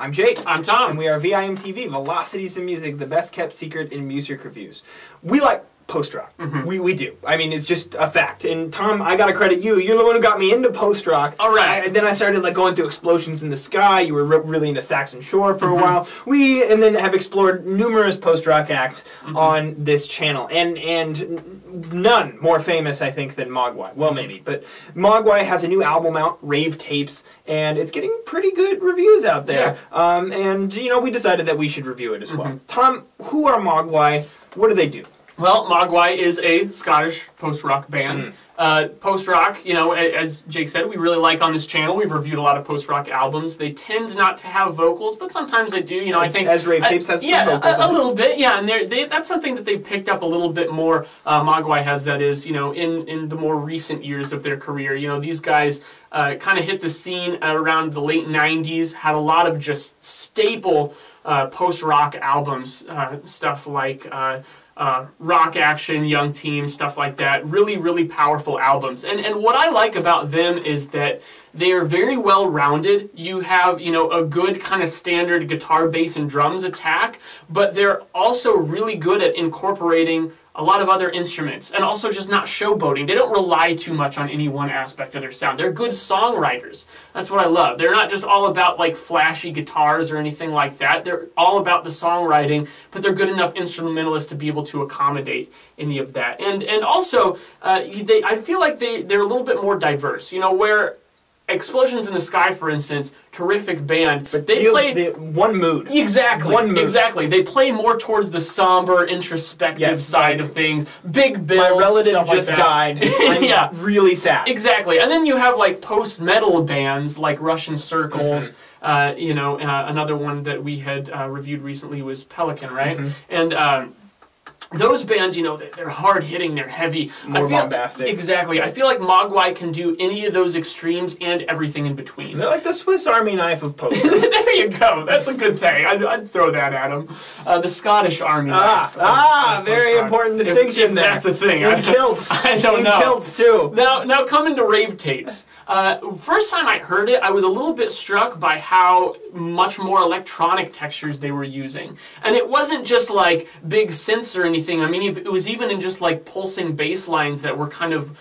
I'm Jake. I'm Tom. And we are VIMTV, Velocities in Music, the best kept secret in music reviews. We like post-rock. We do. I mean, it's just a fact. And Tom, I gotta credit you. You're the one who got me into post-rock. All right. Then I started like going through Explosions in the Sky. You were really into Saxon Shore for a while. And then have explored numerous post-rock acts on this channel. And none more famous, I think, than Mogwai. Well, maybe. But Mogwai has a new album out, Rave Tapes, and it's getting pretty good reviews out there. Yeah. And, you know, we decided that we should review it as well. Tom, who are Mogwai? What do they do? Well, Mogwai is a Scottish post-rock band. Post-rock, you know, as Jake said, we really like on this channel. We've reviewed a lot of post-rock albums. They tend not to have vocals, but sometimes they do. You know, I think as Rave Tapes has some vocals. A little bit, yeah. And that's something that they picked up a little bit more. Mogwai has, that is, you know, in the more recent years of their career. You know, these guys kind of hit the scene around the late '90s. Had a lot of just staple post-rock albums, stuff like. Rock Action, Young Team, stuff like that. Really, really powerful albums. And what I like about them is that they are very well-rounded. You have, you know, a good kind of standard guitar, bass, and drums attack, but they're also really good at incorporating a lot of other instruments, and also just not showboating. They don't rely too much on any one aspect of their sound. They're good songwriters. That's what I love. They're not just all about like flashy guitars or anything like that. They're all about the songwriting, but they're good enough instrumentalists to be able to accommodate any of that. And also, I feel like they're a little bit more diverse. You know, where Explosions in the Sky, for instance, terrific band, but they play one mood. Exactly. One mood. Exactly. They play more towards the somber, introspective side of things. Big bills. My relative just like died. I'm really sad. Exactly. And then you have like post-metal bands like Russian Circles. You know, another one that we had reviewed recently was Pelican, right? And those bands, you know, they're hard-hitting, they're heavy. More bombastic. Exactly. I feel like Mogwai can do any of those extremes and everything in between. They're like the Swiss Army knife of post. There you go. That's a good tag. I'd throw that at them. The Scottish Army knife. Very important distinction if there. That's a thing. In kilts. I don't know. In kilts, too. Now coming to Rave Tapes. First time I heard it, I was a little bit struck by how much more electronic textures they were using. And it wasn't just like big synths or anything. I mean, it was even in just like pulsing bass lines that were kind of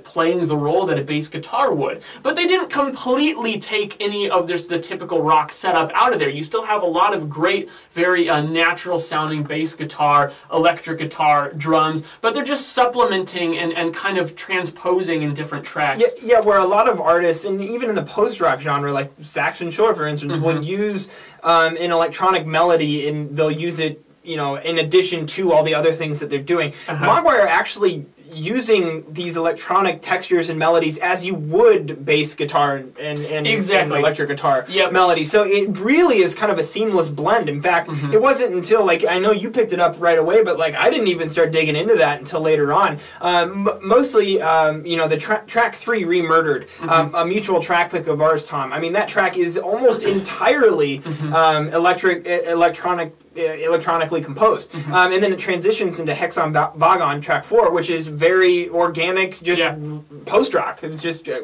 playing the role that a bass guitar would. But they didn't completely take any of the typical rock setup out of there. You still have a lot of great, very natural sounding bass guitar, electric guitar, drums, but they're just supplementing and kind of transposing in different tracks. Yeah, where a lot of artists, and even in the post-rock genre, like Saxon Shore, for instance, will use an electronic melody, and they'll use it, you know, in addition to all the other things that they're doing. Mogwai are actually using these electronic textures and melodies as you would bass guitar and electric guitar melody. So it really is kind of a seamless blend. In fact, it wasn't until, like, I know you picked it up right away, but like I didn't even start digging into that until later on. Mostly, you know, the track 3, Remudered, a mutual track pick of ours, Tom. I mean, that track is almost entirely electronically composed. And then it transitions into Hexon Bogon, track 4, which is very organic, just post-rock. It's just a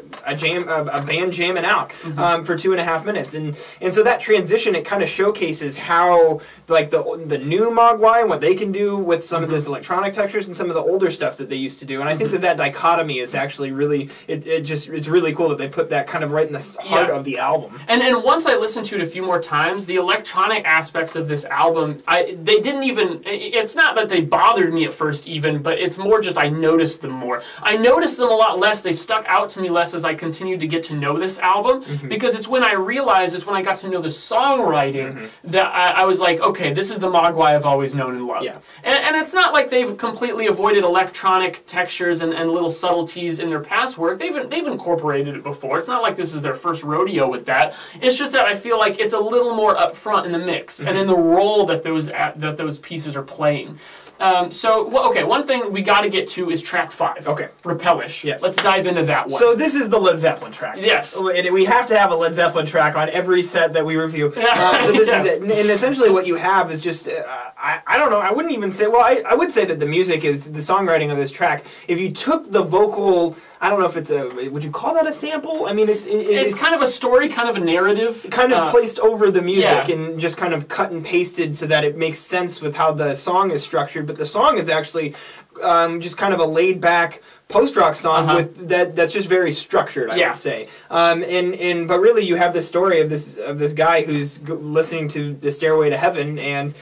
band jamming out for 2.5 minutes. And so that transition, it kind of showcases how, like, the new Mogwai and what they can do with some of this electronic textures and some of the older stuff that they used to do. And I think that dichotomy is actually really, it's really cool that they put that kind of right in the heart of the album. And once I listened to it a few more times, the electronic aspects of this album, they didn't even, it's not that they bothered me at first even, but it's more just I noticed them more. I noticed them a lot less, they stuck out to me less as I continued to get to know this album, because it's when I realized, it's when I got to know the songwriting, that I was like, okay, this is the Mogwai I've always known and loved. And it's not like they've completely avoided electronic textures and little subtleties in their past work. They've incorporated it before. It's not like this is their first rodeo with that. It's just that I feel like it's a little more upfront in the mix and in the role that those pieces are playing. Okay, one thing we got to get to is track 5. Okay. Repelish. Yes. Let's dive into that one. So this is the Led Zeppelin track. Yes. We have to have a Led Zeppelin track on every set that we review. So this is it. And essentially what you have is just, I don't know, I wouldn't even say, well, I would say that the music is, the songwriting of this track, if you took the vocal I don't know if it's would you call that a sample? I mean, it's kind of a story, kind of a narrative. Kind of placed over the music and just kind of cut and pasted so that it makes sense with how the song is structured. But the song is actually just kind of a laid-back post-rock song with that's just very structured, I would say. But really, you have this story of this guy who's listening to the Stairway to Heaven, and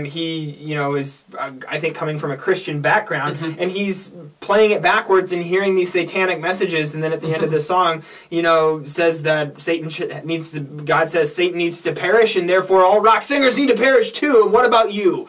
he is I think coming from a Christian background, and he's playing it backwards and hearing these satanic messages, and then at the end of the song, says that God says Satan needs to perish, and therefore all rock singers need to perish too. And what about you?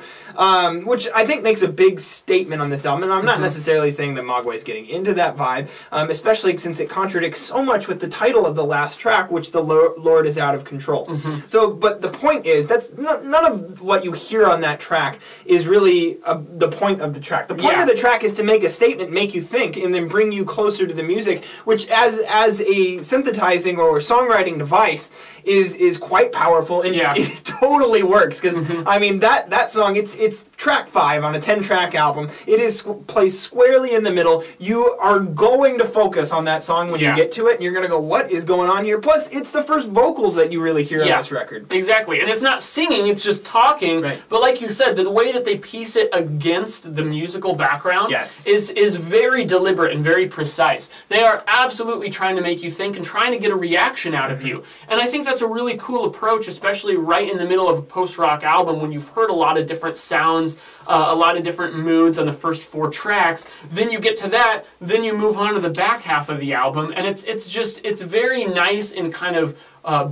Which I think makes a big statement on this album, and I'm not necessarily saying that Mogwai's getting into that vibe, especially since it contradicts so much with the title of the last track, which the Lord is out of control. So, but the point is, that's none of what you hear on that track is really the point of the track. The point of the track is to make a statement, make you think, and then bring you closer to the music, which as a synthesizing or songwriting device is quite powerful, and it totally works, because I mean that song, it's track 5 on a 10-track album. It is placed squarely in the middle. You are going to focus on that song when you get to it, and you're going to go, what is going on here? Plus, it's the first vocals that you really hear on this record. Exactly, and it's not singing, it's just talking, but like you said, the way that they piece it against the musical background is very deliberate and very precise. They are absolutely trying to make you think and trying to get a reaction out of you, and I think that's a really cool approach, especially right in the middle of a post-rock album when you've heard a lot of different sounds, a lot of different moods on the first 4 tracks. Then you get to that, then you move on to the back half of the album, and it's very nice in kind of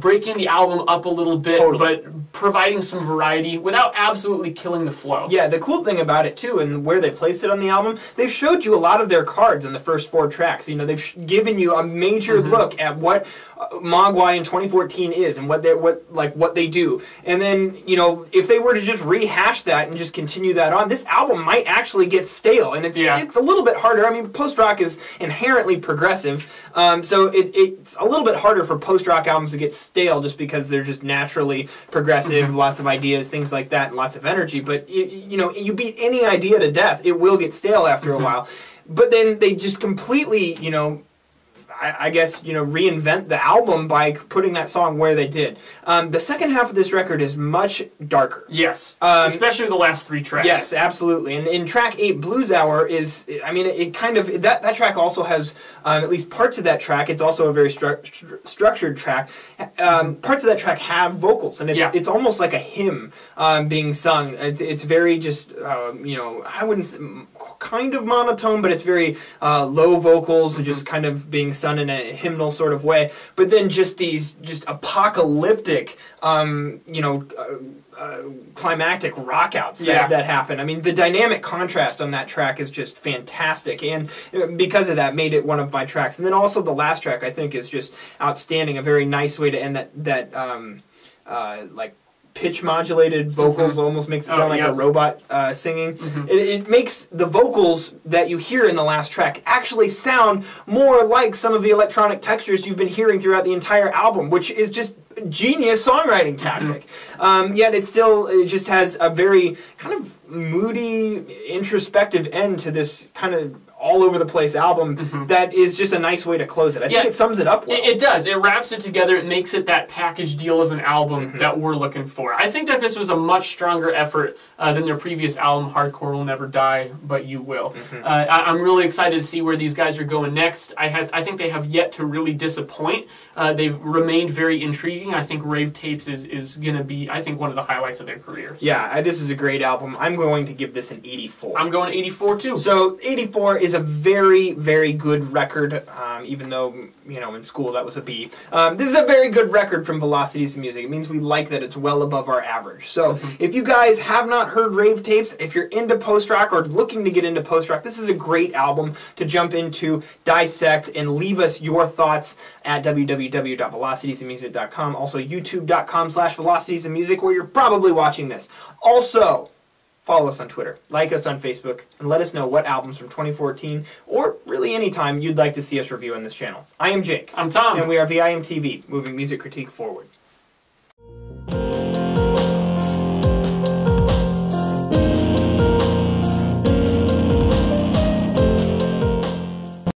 breaking the album up a little bit, but providing some variety without absolutely killing the flow. Yeah, the cool thing about it too, and where they placed it on the album, they've showed you a lot of their cards in the first 4 tracks. They've given you a major look at what Mogwai in 2014 is and what they do. And then, if they were to just rehash that and just continue that on, this album might actually get stale, and it's a little bit harder. I mean, post-rock is inherently progressive, so it's a little bit harder for post-rock albums to get stale just because they're just naturally progressive, lots of ideas, things like that, and lots of energy. But you beat any idea to death, it will get stale after a while. But then they just completely, I guess, reinvent the album by putting that song where they did. The second half of this record is much darker. Yes, especially the last 3 tracks. Yes, absolutely. And in track 8, Blues Hour is, I mean, it kind of, that track also has, at least parts of that track, it's also a very structured track. Parts of that track have vocals, and it's almost like a hymn being sung. It's very just, I wouldn't say, kind of monotone, but it's very low vocals, just kind of being sung in a hymnal sort of way. But then just these apocalyptic, climactic rockouts that happen. I mean, the dynamic contrast on that track is just fantastic, and because of that, made it one of my tracks. And then also the last track, I think, is just outstanding. A very nice way to end that like pitch modulated vocals, almost makes it sound like a robot singing. It makes the vocals that you hear in the last track actually sound more like some of the electronic textures you've been hearing throughout the entire album, which is just genius songwriting tactic. Yet it just has a very kind of moody, introspective end to this kind of all over the place album that is just a nice way to close it. I think it sums it up well. It does. It wraps it together. It makes it that package deal of an album that we're looking for. I think that this was a much stronger effort than their previous album, Hardcore Will Never Die, But You Will. I'm really excited to see where these guys are going next. I think they have yet to really disappoint. They've remained very intriguing. I think Rave Tapes is going to be, I think, one of the highlights of their career. So. Yeah, this is a great album. I'm going to give this an 84. I'm going 84 too. So 84 is a very, very good record, even though, in school that was a B. This is a very good record from Velocities Music. It means we like that it's well above our average. So if you guys have not heard Rave Tapes, if you're into post-rock or looking to get into post-rock, this is a great album to jump into, dissect, and leave us your thoughts at www.velocitiesandmusic.com. Also, youtube.com/velocitiesandmusic, where you're probably watching this. Also, follow us on Twitter, like us on Facebook, and let us know what albums from 2014, or really any time, you'd like to see us review on this channel. I am Jake. I'm Tom. And we are VIMTV, moving music critique forward.